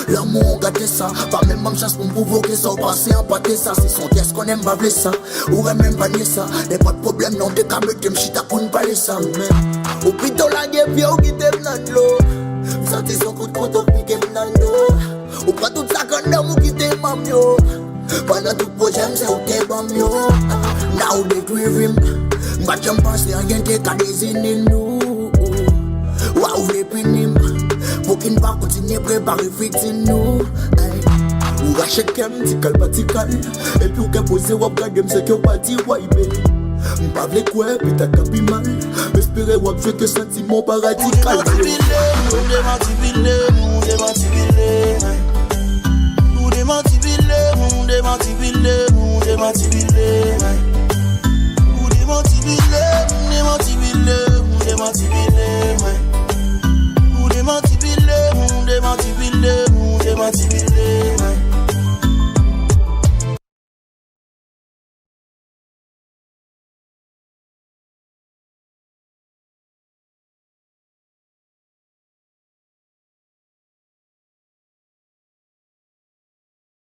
L'amour gâté ça, pas même chance pour me provoquer ça, ou passer en pâté ça, c'est son test qu'on aime bavler ça, ou même pas nier ça, n'est pas de problème, non, t'es qu'à me t'aimes, chita qu'on ne parle ça, mais, au plutôt la gueule, vieux, qui t'aime dans l'eau, vous sentez son coup de couteau, piqué dans l'eau, ou pas tout ça qu'on aime, ou qui t'aime, yo, pendant tout projet, c'est où t'es bon, yo, now they grieve him, but j'en pense, rien t'es qu'à désigner nous, waouh, les pénimes. Pour qu'il ne va continuer à préparer victime nous. Ou rachète kem, tical patical. Et puis ou qu'à poser ou regarder m'se qui ou pas dit wipe. M'pas vle quoi, puis t'as capi mal. Espérer ou jouer que sentiment pas radical. Motivate